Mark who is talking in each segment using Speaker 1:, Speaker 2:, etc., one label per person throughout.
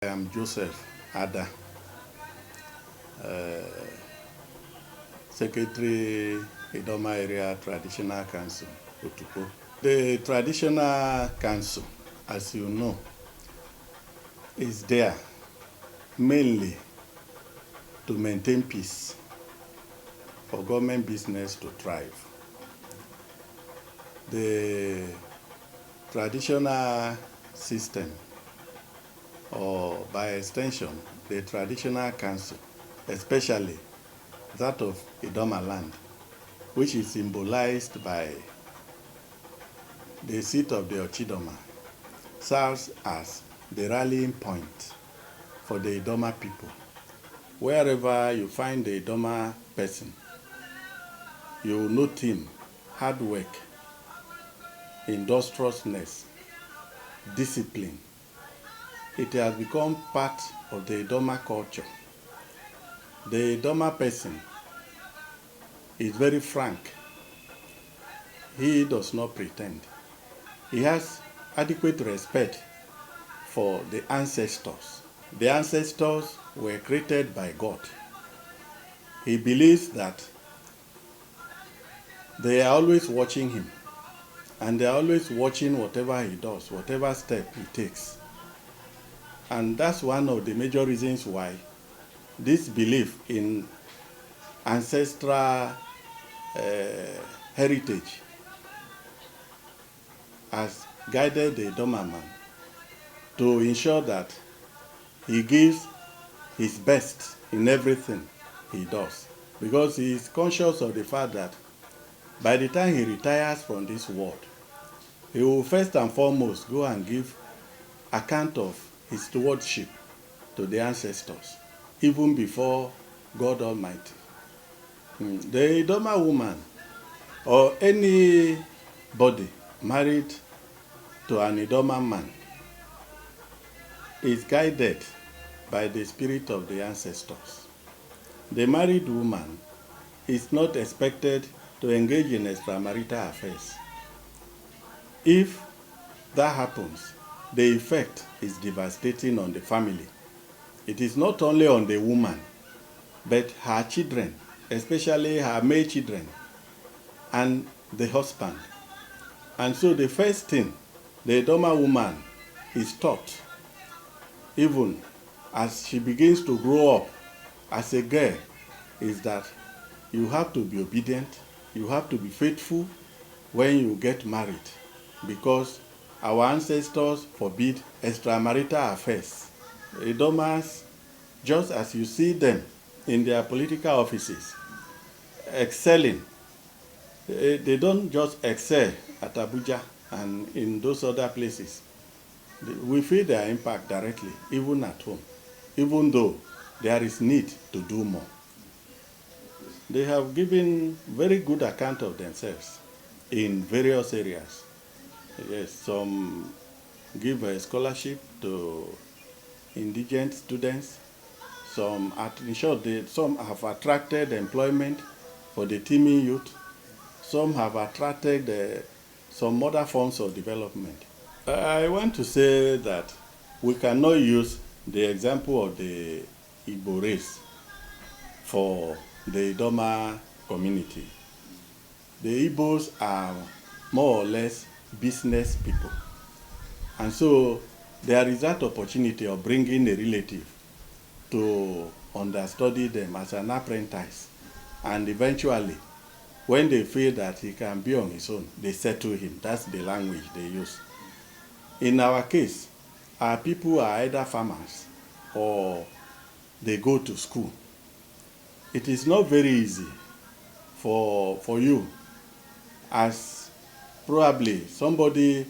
Speaker 1: I am Joseph Adah, Secretary, IDOMA Area Traditional Council, Otupo. The Traditional Council, as you know, is there mainly to maintain peace for government business to thrive. The traditional system, or by extension, the traditional council, especially that of IDOMA land, which is symbolized by the seat of the Ochidoma, serves as the rallying point for the IDOMA people. Wherever you find the IDOMA person, you will note him hard work, industriousness, discipline. It has become part of the IDOMA culture. The IDOMA person is very frank. He does not pretend. He has adequate respect for the ancestors. The ancestors were created by God. He believes that they are always watching him, and they are always watching whatever he does, whatever step he takes. And that's one of the major reasons why this belief in ancestral heritage has guided the IDOMA man to ensure that he gives his best in everything he does, because he is conscious of the fact that by the time he retires from this world, he will first and foremost go and give account of his stewardship to the ancestors, even before God Almighty. The IDOMA woman, or anybody married to an IDOMA man, is guided by the spirit of the ancestors. The married woman is not expected to engage in extramarital affairs. If that happens, the effect is devastating on the family. It is not only on the woman, but her children, especially her male children, and the husband. And so the first thing the IDOMA woman is taught, even as she begins to grow up as a girl, is that you have to be obedient, you have to be faithful when you get married, because our ancestors forbid extramarital affairs. IDOMA'S, just as you see them in their political offices, excelling, they don't just excel at Abuja and in those other places. We feel their impact directly, even at home, even though there is need to do more. They have given very good account of themselves in various areas. Yes, some give a scholarship to indigent students. Some have attracted employment for the teeming youth. Some have attracted some other forms of development. I want to say that we cannot use the example of the Igbo race for the IDOMA community. The Igbos are more or less business people. And so there is that opportunity of bringing a relative to understudy them as an apprentice. And eventually, when they feel that he can be on his own, they settle him. That's the language they use. In our case, our people are either farmers or they go to school. It is not very easy for you, as probably somebody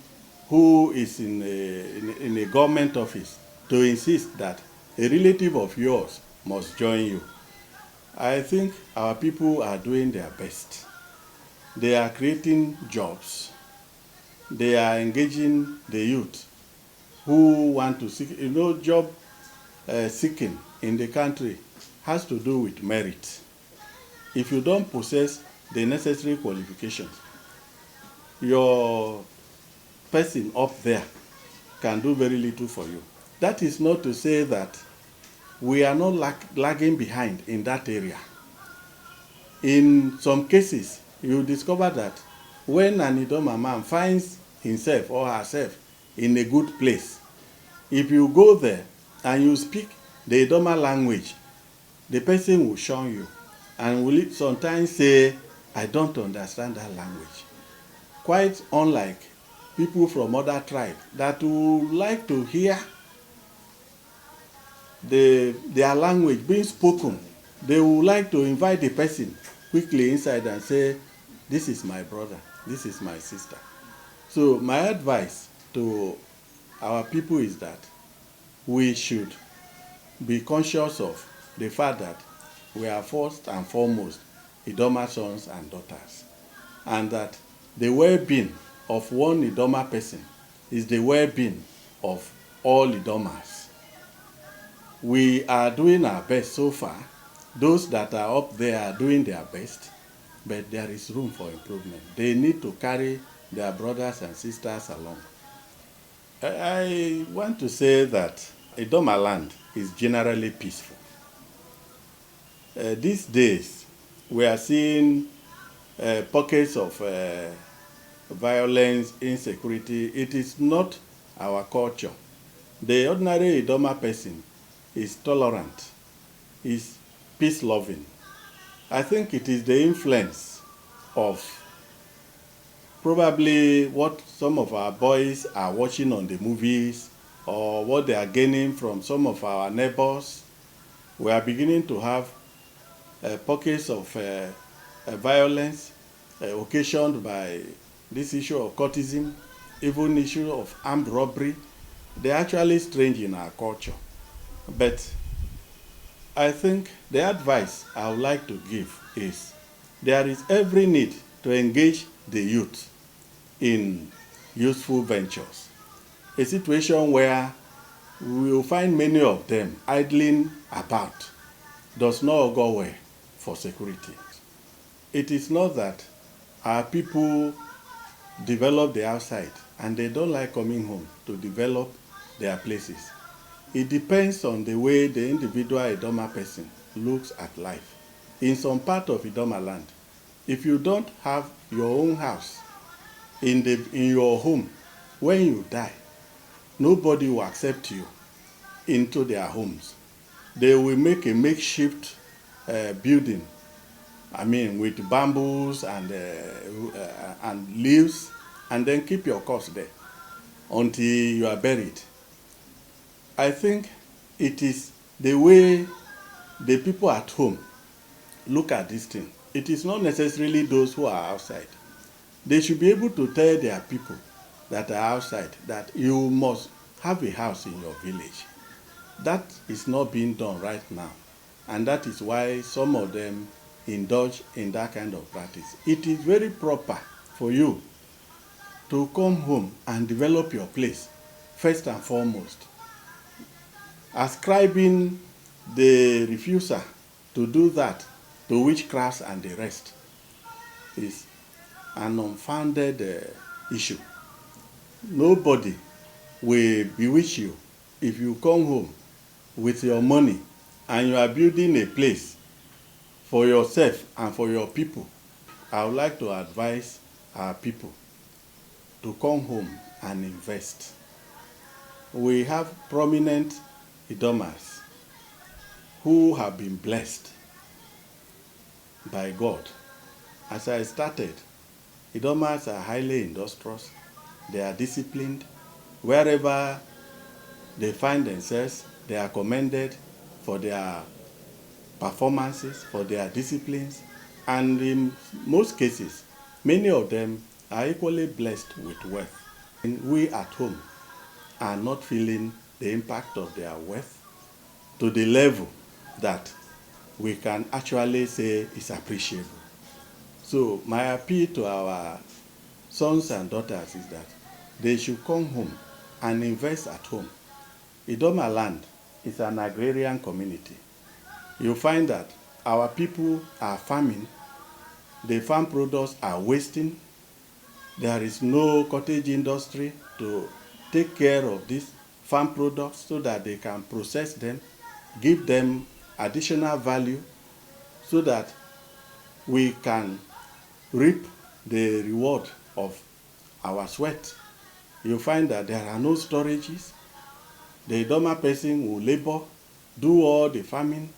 Speaker 1: who is in a government office, to insist that a relative of yours must join you. I think our people are doing their best. They are creating jobs. They are engaging the youth who want to seek, job seeking in the country has to do with merit. If you don't possess the necessary qualifications, your person up there can do very little for you. That is not to say that we are not lagging behind in that area. In some cases, you discover that when an Idoma man finds himself or herself in a good place, if you go there and you speak the Idoma language, the person will shun you and will sometimes say, I don't understand that language. Quite unlike people from other tribes that would like to hear their language being spoken. They would like to invite the person quickly inside and say, this is my brother, this is my sister. So my advice to our people is that we should be conscious of the fact that we are first and foremost Idoma sons and daughters, and that the well-being of one Idoma person is the well-being of all Idomas. We are doing our best so far. Those that are up there are doing their best, but there is room for improvement. They need to carry their brothers and sisters along. I want to say that Idoma land is generally peaceful. These days, we are seeing pockets of violence, insecurity. It is not our culture. The ordinary Idoma person is tolerant, is peace-loving. I think it is the influence of probably what some of our boys are watching on the movies or what they are gaining from some of our neighbors. We are beginning to have pockets of violence occasioned by this issue of courtesan, even issue of armed robbery. They are actually strange in our culture. But I think the advice I would like to give is there is every need to engage the youth in useful ventures. A situation where we will find many of them idling about does not go well for security. It is not that our people develop the outside and they don't like coming home to develop their places. It depends on the way the individual Idoma person looks at life. In some part of Idoma land, if you don't have your own house in your home, when you die, nobody will accept you into their homes. They will make a makeshift building, with bamboos and leaves, and then keep your corpse there until you are buried. I think it is the way the people at home look at this thing. It is not necessarily those who are outside. They should be able to tell their people that are outside that you must have a house in your village. That is not being done right now, and that is why some of them indulge in that kind of practice. It is very proper for you to come home and develop your place first and foremost. Ascribing the refusal to do that to witchcrafts and the rest is an unfounded issue. Nobody will bewitch you if you come home with your money and you are building a place for yourself and for your people. I would like to advise our people to come home and invest. We have prominent Idomas who have been blessed by God. As I started, Idomas are highly industrious, they are disciplined. Wherever they find themselves, they are commended for their performances, for their disciplines, and in most cases, many of them are equally blessed with wealth. And we at home are not feeling the impact of their wealth to the level that we can actually say is appreciable. So my appeal to our sons and daughters is that they should come home and invest at home. Idoma land is an agrarian community. You find that our people are farming, the farm products are wasting, there is no cottage industry to take care of this farm products so that they can process them, give them additional value so that we can reap the reward of our sweat. You find that there are no storages. The IDOMA person will labor, do all the farming.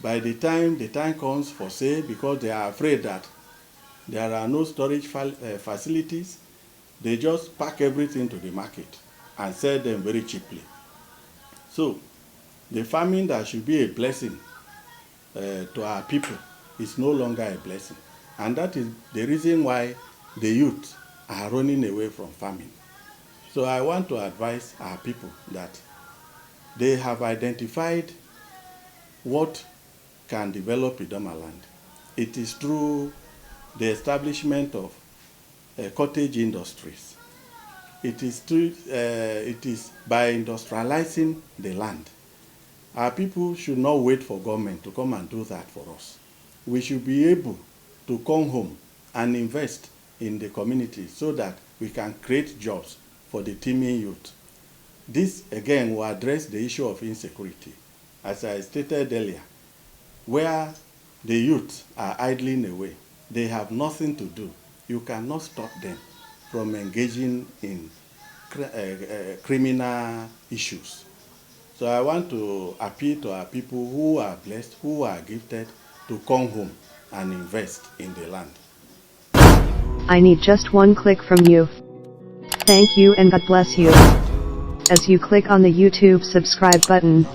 Speaker 1: By the time comes for sale, because they are afraid that there are no storage facilities, they just pack everything to the market and sell them very cheaply. So the farming that should be a blessing to our people is no longer a blessing. And that is the reason why the youth are running away from farming. So I want to advise our people that they have identified what can develop IDOMA land. It is through the establishment of cottage industries. It is by industrializing the land. Our people should not wait for government to come and do that for us. We should be able to come home and invest in the community so that we can create jobs for the teeming youth. This again will address the issue of insecurity. As I stated earlier, where the youth are idling away, they have nothing to do. You cannot stop them from engaging in criminal issues. So I want to appeal to our people who are blessed, who are gifted, to come home and invest in the land.
Speaker 2: I need just one click from you. Thank you and God bless you. As you click on the YouTube subscribe button,